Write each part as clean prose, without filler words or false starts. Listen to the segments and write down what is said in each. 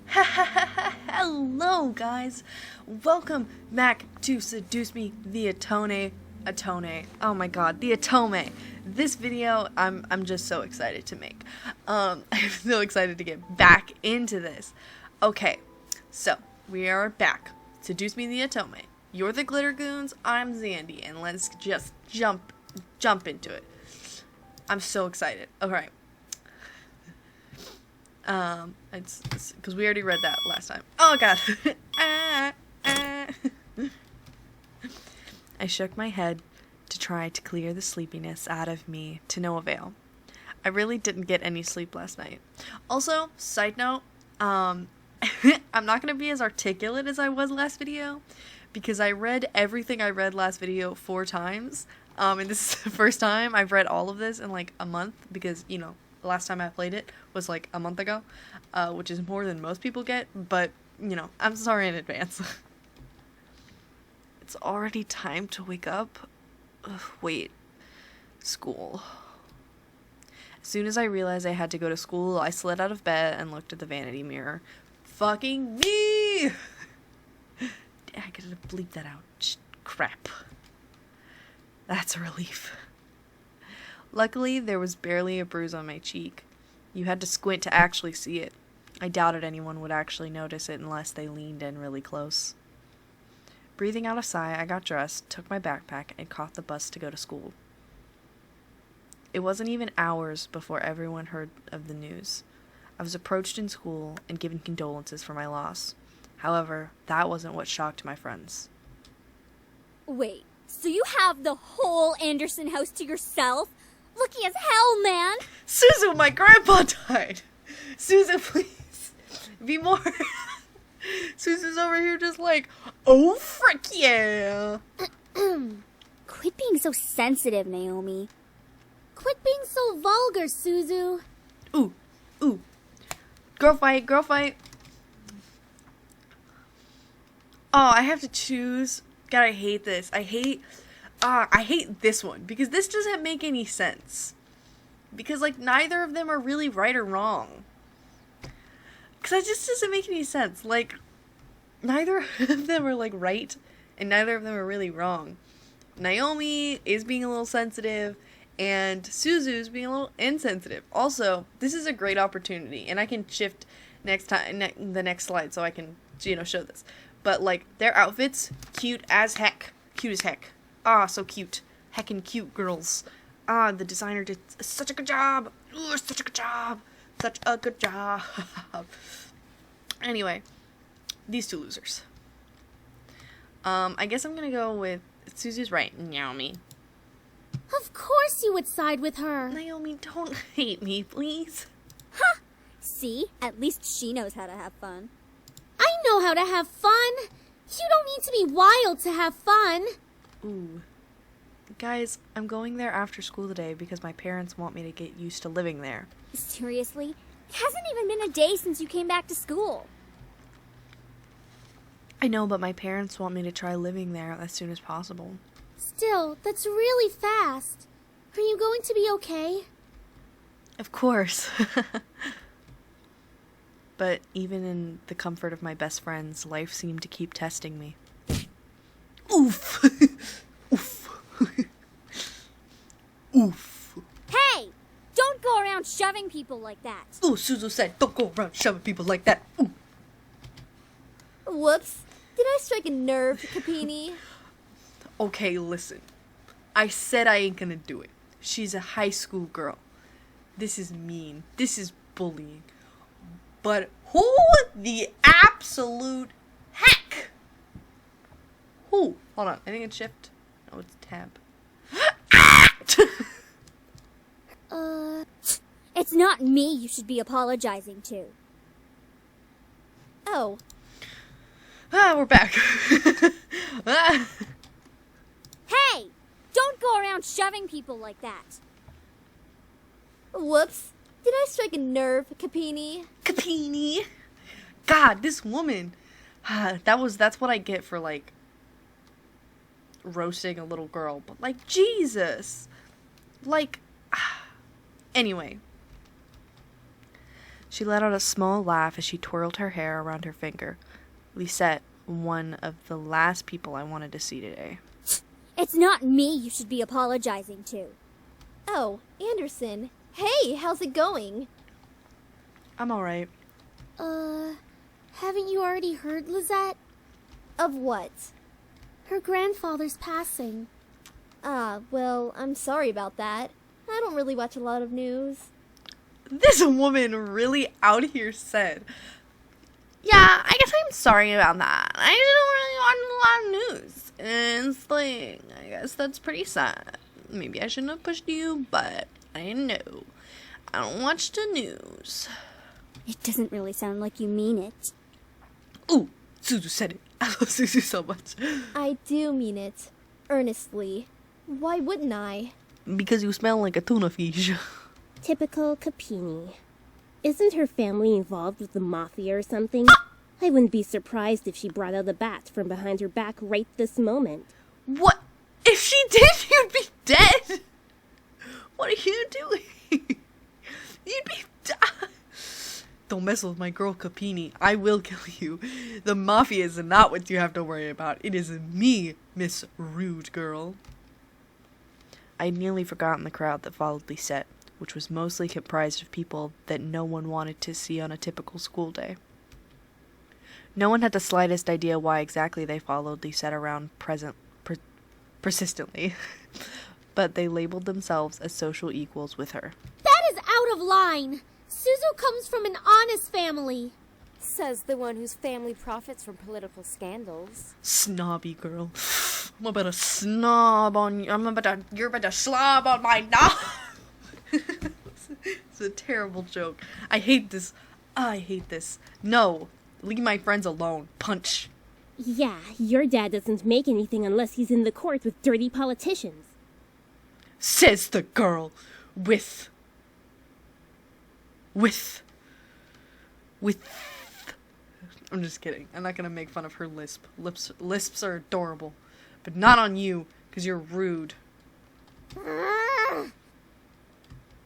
Hello guys, welcome back to Seduce Me, the Otome. Oh my god, the Otome. This video I'm just so excited to make. I'm so excited to get back into this. Okay, so we are back. Seduce Me, the Otome. You're the Glitter Goons, I'm Zandy, and let's just jump into it. I'm so excited. Alright. It's because we already read that last time. Oh god. I shook my head to try to clear the sleepiness out of me, to no avail. I really didn't get any sleep last night. Also, side note, I'm not gonna be as articulate as I was last video, because I read everything I read last video 4 times, and this is the first time I've read all of this in like a month, because, you know, the last time I played it was like a month ago, which is more than most people get, but, you know, I'm sorry in advance. It's already time to wake up. Ugh, wait. School. As soon as I realized I had to go to school, I slid out of bed and looked at the vanity mirror. Fucking me! I gotta bleep that out. Crap. That's a relief. Luckily, there was barely a bruise on my cheek. You had to squint to actually see it. I doubted anyone would actually notice it unless they leaned in really close. Breathing out a sigh, I got dressed, took my backpack, and caught the bus to go to school. It wasn't even hours before everyone heard of the news. I was approached in school and given condolences for my loss. However, that wasn't what shocked my friends. Wait, so you have the whole Anderson house to yourself? Lucky as hell, man! Suzu, my grandpa died! Suzu, please! Be more... Suzu's over here just like, oh frick yeah! Quit being so sensitive, Naomi. Quit being so vulgar, Suzu. Ooh. Girl fight. Oh, I have to choose. God, I hate this. I hate this one, because this doesn't make any sense. Because, like, neither of them are really right or wrong. Because that just doesn't make any sense. Like, neither of them are, like, right, and neither of them are really wrong. Naomi is being a little sensitive, and Suzu's being a little insensitive. Also, this is a great opportunity, and I can shift next time, the next slide, so I can, you know, show this. But, like, their outfits, cute as heck. Cute as heck. Ah, so cute. Heckin' cute girls. Ah, the designer did such a good job. Ooh, such a good job. Such a good job. Anyway, these two losers. I guess I'm gonna go with Suzu's right, Naomi. Of course you would side with her. Naomi, don't hate me, please. Huh? See? At least she knows how to have fun. I know how to have fun. You don't need to be wild to have fun. Ooh. Guys, I'm going there after school today because my parents want me to get used to living there. Seriously? It hasn't even been a day since you came back to school. I know, but my parents want me to try living there as soon as possible. Still, that's really fast. Are you going to be okay? Of course. But even in the comfort of my best friends, life seemed to keep testing me. Oof! Oof! Oof! Hey! Don't go around shoving people like that. Ooh, Suzu said, don't go around shoving people like that. Ooh. Whoops. Did I strike a nerve, Capini? Okay, listen. I said I ain't gonna do it. She's a high school girl. This is mean. This is bullying. But who the absolute heck? Who? Hold on. I think it's shift. No, it's tab. It's not me you should be apologizing to. Oh. We're back. Hey! Don't go around shoving people like that. Whoops. Did I strike a nerve, Capini? Capini. God, this woman. That's what I get for, like, roasting a little girl. But, like, Jesus. Like, anyway. She let out a small laugh as she twirled her hair around her finger. Lisette, one of the last people I wanted to see today. It's not me you should be apologizing to. Oh, Anderson. Hey, how's it going? I'm alright. Haven't you already heard, Lizette? Of what? Her grandfather's passing. Ah, well, I'm sorry about that. I don't really watch a lot of news. This woman really out here said, yeah, I guess I'm sorry about that. I don't really watch a lot of news. And it's like, I guess that's pretty sad. Maybe I shouldn't have pushed you, but I know. I don't watch the news. It doesn't really sound like you mean it. Ooh, Suzu said it. I love Suzu so much. I do mean it. Earnestly. Why wouldn't I? Because you smell like a tuna fish. Typical Capini. Isn't her family involved with the mafia or something? I wouldn't be surprised if she brought out a bat from behind her back right this moment. What? If she did, you'd be dead. What are you doing? You'd be dead. Don't mess with my girl Capini. I will kill you. The mafia is not what you have to worry about. It is me, Miss Rude Girl. I'd nearly forgotten the crowd that followed Lisette, which was mostly comprised of people that no one wanted to see on a typical school day. No one had the slightest idea why exactly they followed Lisette around persistently, but they labeled themselves as social equals with her. That is out of line. Suzu comes from an honest family. Says the one whose family profits from political scandals. Snobby girl. I'm about to snob on you. You're about to slob on my knob. It's a terrible joke. I hate this. I hate this. No. Leave my friends alone. Punch. Yeah, your dad doesn't make anything unless he's in the court with dirty politicians. Says the girl with I'm just kidding. I'm not gonna make fun of her lisp. Lisps are adorable. But not on you, because you're rude.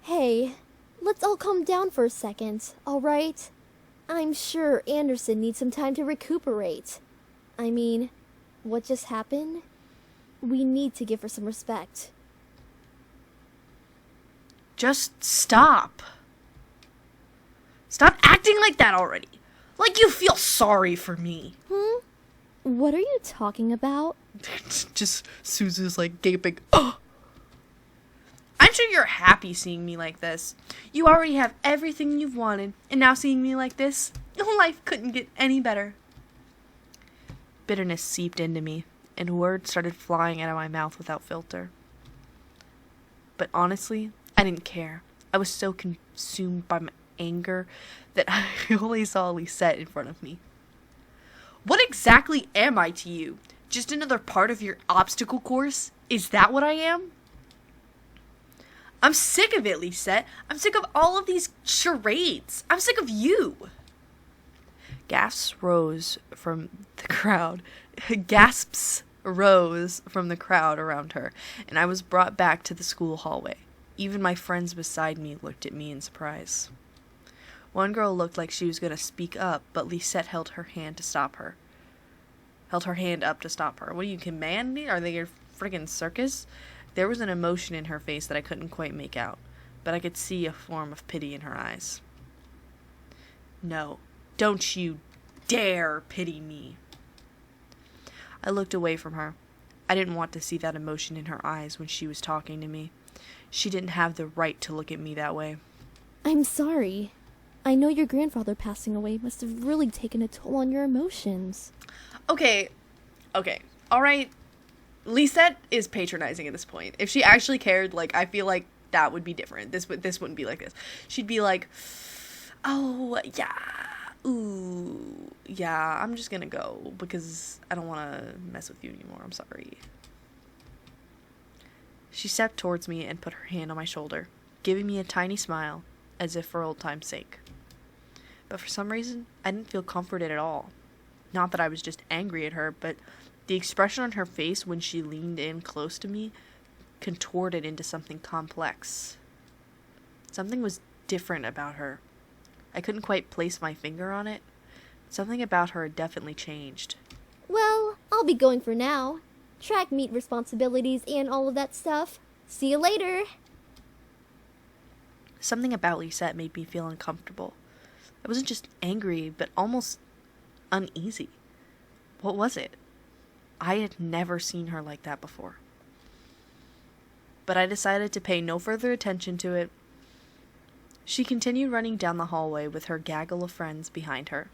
Hey, let's all calm down for a second, alright? I'm sure Anderson needs some time to recuperate. I mean, what just happened? We need to give her some respect. Just stop. Stop acting like that already. Like you feel sorry for me. What are you talking about? Just Suzu's like gaping. Oh! I'm sure you're happy seeing me like this. You already have everything you've wanted, and now seeing me like this, life couldn't get any better. Bitterness seeped into me, and words started flying out of my mouth without filter. But honestly, I didn't care. I was so consumed by my anger that I only saw Lisette in front of me. What exactly am I to you? Just another part of your obstacle course? Is that what I am? I'm sick of it, Lisette. I'm sick of all of these charades. I'm sick of you. Gasps rose from the crowd. Gasps rose from the crowd around her, and I was brought back to the school hallway. Even my friends beside me looked at me in surprise. One girl looked like she was going to speak up, but Lisette held her hand to stop her. Held her hand up to stop her. What are you, commanding? Are they your friggin' circus? There was an emotion in her face that I couldn't quite make out, but I could see a form of pity in her eyes. No, don't you dare pity me. I looked away from her. I didn't want to see that emotion in her eyes when she was talking to me. She didn't have the right to look at me that way. I'm sorry. I know your grandfather passing away must have really taken a toll on your emotions. Okay, alright. Lisette is patronizing at this point. If she actually cared, like, I feel like that would be different. This wouldn't be like this. She'd be like, oh, yeah, ooh, yeah, I'm just gonna go because I don't want to mess with you anymore. I'm sorry. She stepped towards me and put her hand on my shoulder, giving me a tiny smile, as if for old time's sake. But for some reason, I didn't feel comforted at all. Not that I was just angry at her, but the expression on her face when she leaned in close to me contorted into something complex. Something was different about her. I couldn't quite place my finger on it. Something about her had definitely changed. Well, I'll be going for now. Track meet responsibilities and all of that stuff. See you later. Something about Lisette made me feel uncomfortable. I wasn't just angry, but almost uneasy. What was it? I had never seen her like that before. But I decided to pay no further attention to it. She continued running down the hallway with her gaggle of friends behind her.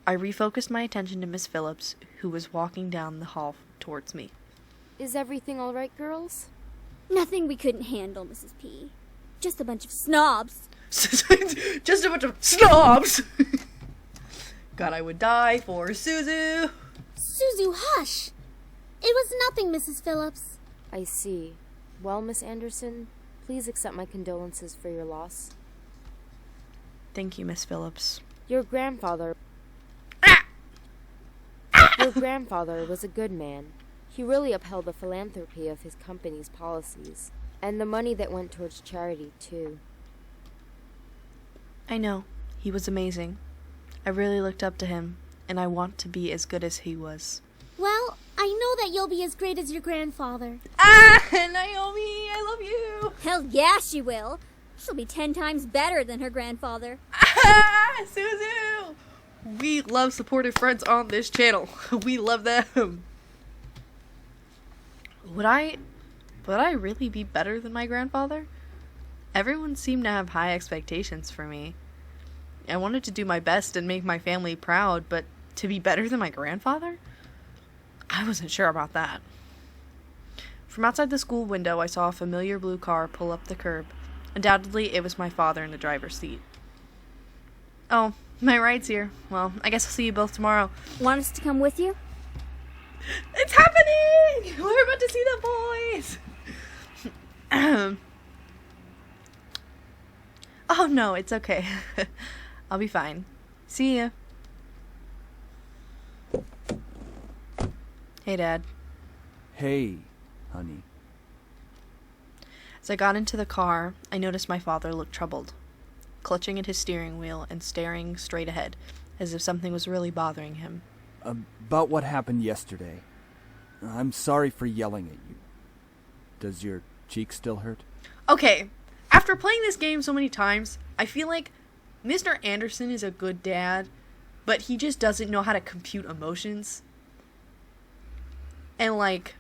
I refocused my attention to Miss Phillips, who was walking down the hall towards me. Is everything all right, girls? Nothing we couldn't handle, Mrs. P. Just a bunch of snobs. Just a bunch of snobs! God, I would die for Suzu! Suzu, hush! It was nothing, Mrs. Phillips. I see. Well, Miss Anderson, please accept my condolences for your loss. Thank you, Miss Phillips. Your grandfather was a good man. He really upheld the philanthropy of his company's policies, and the money that went towards charity, too. I know. He was amazing. I really looked up to him, and I want to be as good as he was. Well, I know that you'll be as great as your grandfather. Ah, Naomi, I love you! Hell yeah, she will. She'll be 10 times better than her grandfather. Ah, Suzu! We love supportive friends on this channel. We love them. Would I really be better than my grandfather? Everyone seemed to have high expectations for me. I wanted to do my best and make my family proud, but to be better than my grandfather? I wasn't sure about that. From outside the school window, I saw a familiar blue car pull up the curb. Undoubtedly, it was my father in the driver's seat. Oh, my ride's here. Well, I guess I'll see you both tomorrow. Want us to come with you? It's happening! We're about to see the boys! Oh, no, it's okay. I'll be fine. See ya. Hey, Dad. Hey, honey. As I got into the car, I noticed my father looked troubled, clutching at his steering wheel and staring straight ahead, as if something was really bothering him. About what happened yesterday. I'm sorry for yelling at you. Does your cheek still hurt? Okay, after playing this game so many times, I feel like Mr. Anderson is a good dad, but he just doesn't know how to compute emotions. And, like,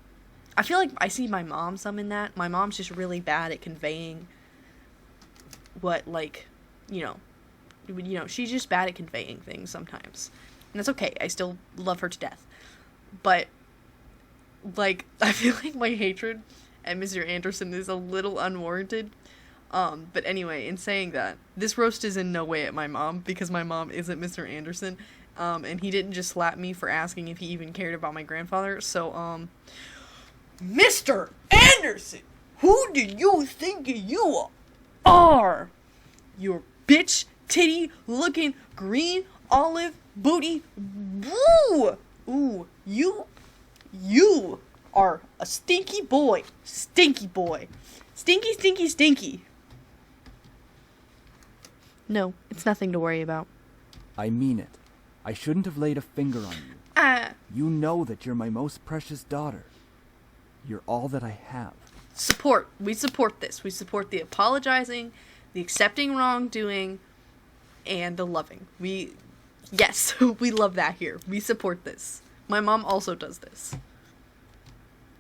I feel like I see my mom some in that. My mom's just really bad at conveying what, like, you know, she's just bad at conveying things sometimes. And that's okay. I still love her to death. But, like, I feel like my hatred at Mr. Anderson is a little unwarranted. But anyway, in saying that, this roast is in no way at my mom, because my mom isn't Mr. Anderson. And he didn't just slap me for asking if he even cared about my grandfather. So, Mr. Anderson, who do you think you are? Your bitch, titty, looking, green, olive, booty, woo! Ooh, you are a stinky boy. Stinky boy. Stinky, stinky, stinky. No, it's nothing to worry about. I mean it. I shouldn't have laid a finger on you. You know that you're my most precious daughter. You're all that I have. Support. We support this. We support the apologizing, the accepting wrongdoing, and the loving. Yes, we love that here. We support this. My mom also does this.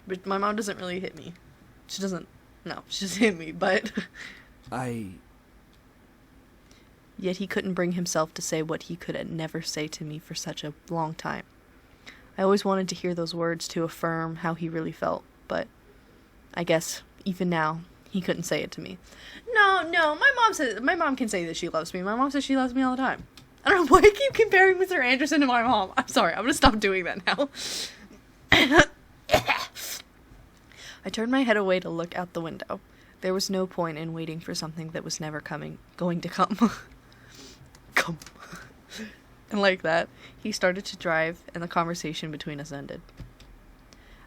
But my mom doesn't really hit me. She doesn't hit me, but... Yet he couldn't bring himself to say what he could never say to me for such a long time. I always wanted to hear those words to affirm how he really felt, but I guess, even now, he couldn't say it to me. No, my mom can say that she loves me. My mom says she loves me all the time. I don't know why I keep comparing Mr. Anderson to my mom. I'm sorry, I'm gonna stop doing that now. I turned my head away to look out the window. There was no point in waiting for something that was never going to come. Come. And like that, he started to drive, and the conversation between us ended.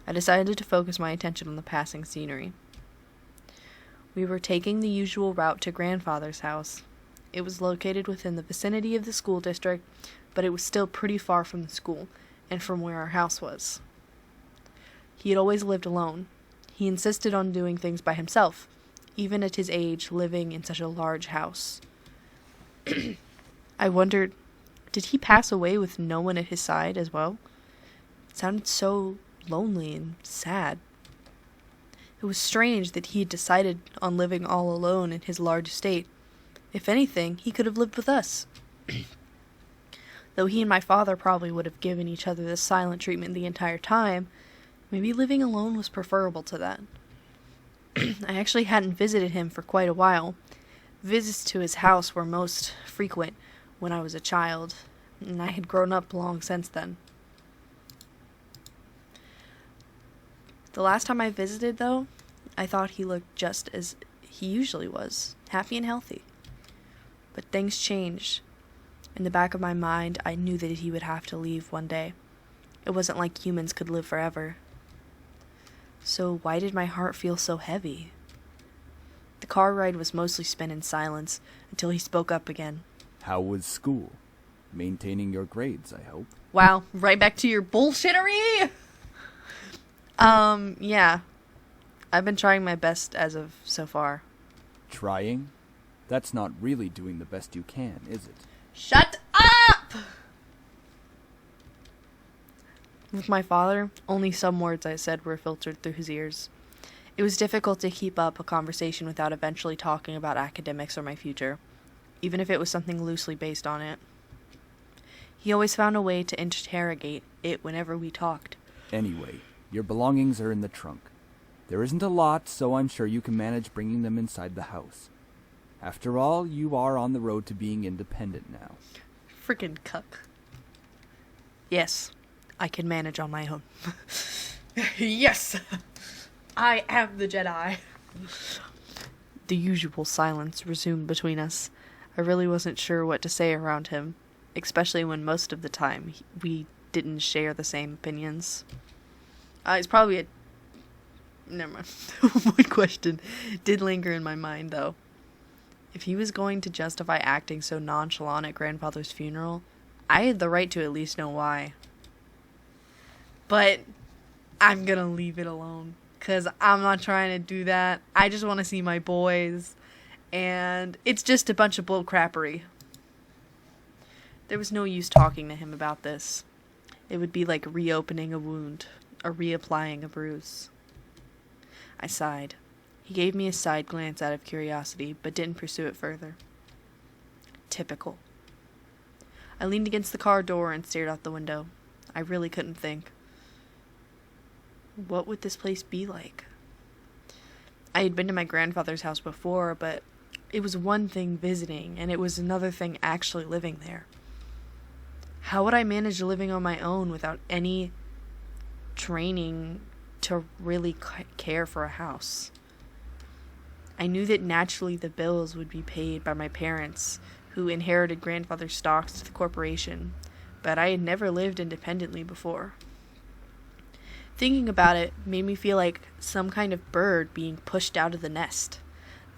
I decided to focus my attention on the passing scenery. We were taking the usual route to grandfather's house, It was located within the vicinity of the school district, but it was still pretty far from the school and from where our house was. He had always lived alone. He insisted on doing things by himself, even at his age, living in such a large house. I wondered, did he pass away with no one at his side as well? It sounded so lonely and sad. It was strange that he had decided on living all alone in his large estate. If anything, he could have lived with us. Though he and my father probably would have given each other the silent treatment the entire time, maybe living alone was preferable to that. I actually hadn't visited him for quite a while. Visits to his house were most frequent when I was a child, and I had grown up long since then. The last time I visited, though, I thought he looked just as he usually was, happy and healthy. But things changed. In the back of my mind, I knew that he would have to leave one day. It wasn't like humans could live forever. So why did my heart feel so heavy? The car ride was mostly spent in silence until he spoke up again. How was school? Maintaining your grades, I hope. Wow, right back to your bullshittery! Yeah. I've been trying my best as of so far. Trying? That's not really doing the best you can, is it? Shut up! With my father, only some words I said were filtered through his ears. It was difficult to keep up a conversation without eventually talking about academics or my future, even if it was something loosely based on it. He always found a way to interrogate it whenever we talked. Anyway, your belongings are in the trunk. There isn't a lot, so I'm sure you can manage bringing them inside the house. After all, you are on the road to being independent now. Frickin' cuck. Yes, I can manage on my own. Yes! I am the Jedi. The usual silence resumed between us. I really wasn't sure what to say around him, especially when most of the time we didn't share the same opinions. It's probably a... Never mind. One question did linger in my mind, though. If he was going to justify acting so nonchalant at grandfather's funeral, I had the right to at least know why. But I'm gonna leave it alone, because I'm not trying to do that. I just want to see my boys, and it's just a bunch of bullcrappery. There was no use talking to him about this. It would be like reopening a wound, or reapplying a bruise. I sighed. He gave me a side glance out of curiosity, but didn't pursue it further. Typical. I leaned against the car door and stared out the window. I really couldn't think. What would this place be like? I had been to my grandfather's house before, but it was one thing visiting, and it was another thing actually living there. How would I manage living on my own without any training to really care for a house? I knew that naturally the bills would be paid by my parents, who inherited grandfather's stocks to the corporation, but I had never lived independently before. Thinking about it made me feel like some kind of bird being pushed out of the nest.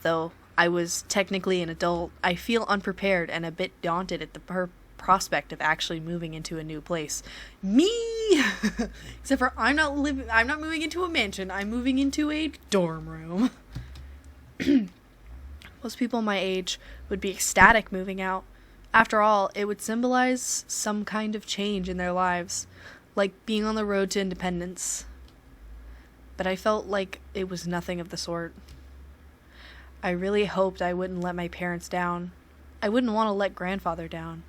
Though I was technically an adult, I feel unprepared and a bit daunted at the prospect of actually moving into a new place. Me! Except for I'm not moving into a mansion, I'm moving into a dorm room. Most people my age would be ecstatic moving out. After all, it would symbolize some kind of change in their lives, like being on the road to independence. But I felt like it was nothing of the sort. I really hoped I wouldn't let my parents down. I wouldn't want to let grandfather down.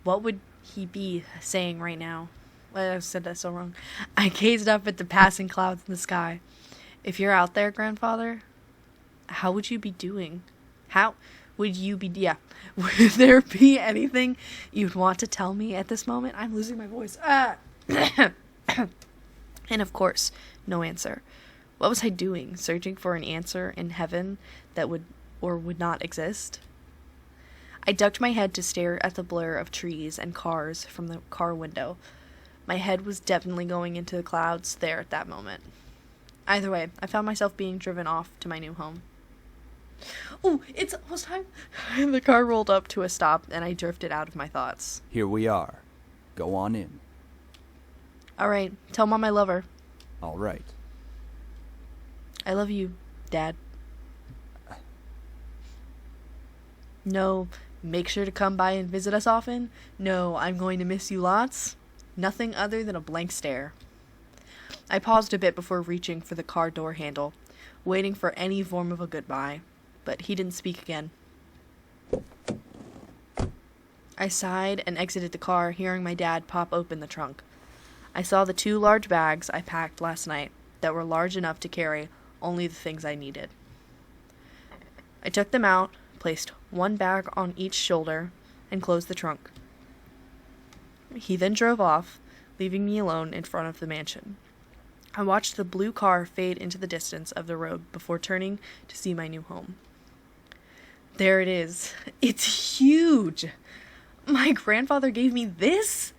What would he be saying right now? I said that so wrong. I gazed up at the passing clouds in the sky. If you're out there, grandfather, how would you be doing? How would you be... Yeah. Would there be anything you'd want to tell me at this moment? I'm losing my voice. And of course, no answer. What was I doing? Searching for an answer in heaven that would or would not exist? I ducked my head to stare at the blur of trees and cars from the car window. My head was definitely going into the clouds there at that moment. Either way, I found myself being driven off to my new home. Oh, it's almost time. The car rolled up to a stop, and I drifted out of my thoughts. Here we are. Go on in. All right, tell Mom I love her. All right. I love you, Dad. No, make sure to come by and visit us often. No, I'm going to miss you lots. Nothing other than a blank stare. I paused a bit before reaching for the car door handle, waiting for any form of a goodbye, but he didn't speak again. I sighed and exited the car, hearing my dad pop open the trunk. I saw the 2 large bags I packed last night that were large enough to carry only the things I needed. I took them out, placed 1 bag on each shoulder, and closed the trunk. He then drove off, leaving me alone in front of the mansion. I watched the blue car fade into the distance of the road before turning to see my new home. There it is. It's huge. My grandfather gave me this?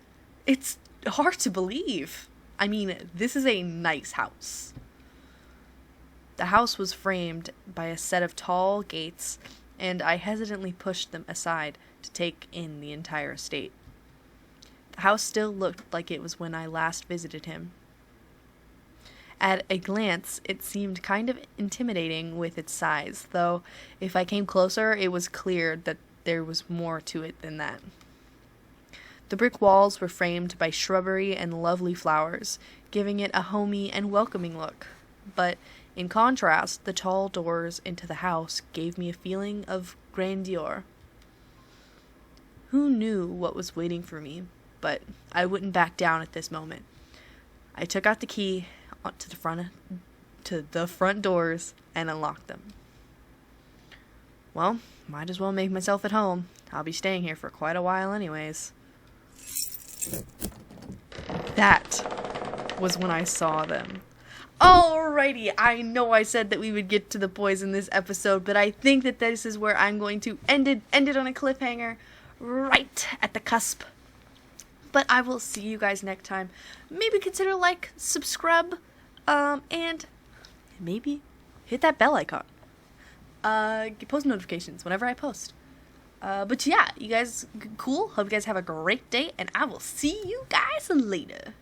It's hard to believe. I mean, this is a nice house. The house was framed by a set of tall gates, and I hesitantly pushed them aside to take in the entire estate. The house still looked like it was when I last visited him. At a glance, it seemed kind of intimidating with its size, though if I came closer, it was clear that there was more to it than that. The brick walls were framed by shrubbery and lovely flowers, giving it a homey and welcoming look. But in contrast, the tall doors into the house gave me a feeling of grandeur. Who knew what was waiting for me? But I wouldn't back down at this moment. I took out the key to the front doors and unlocked them. Well, might as well make myself at home. I'll be staying here for quite a while anyways. That was when I saw them. Alrighty, I know I said that we would get to the boys in this episode, but I think that this is where I'm going to end it on a cliffhanger, right at the cusp. But I will see you guys next time. Maybe consider like, subscribe, and maybe hit that bell icon. Get post notifications whenever I post. But yeah, you guys cool. Hope you guys have a great day, and I will see you guys later.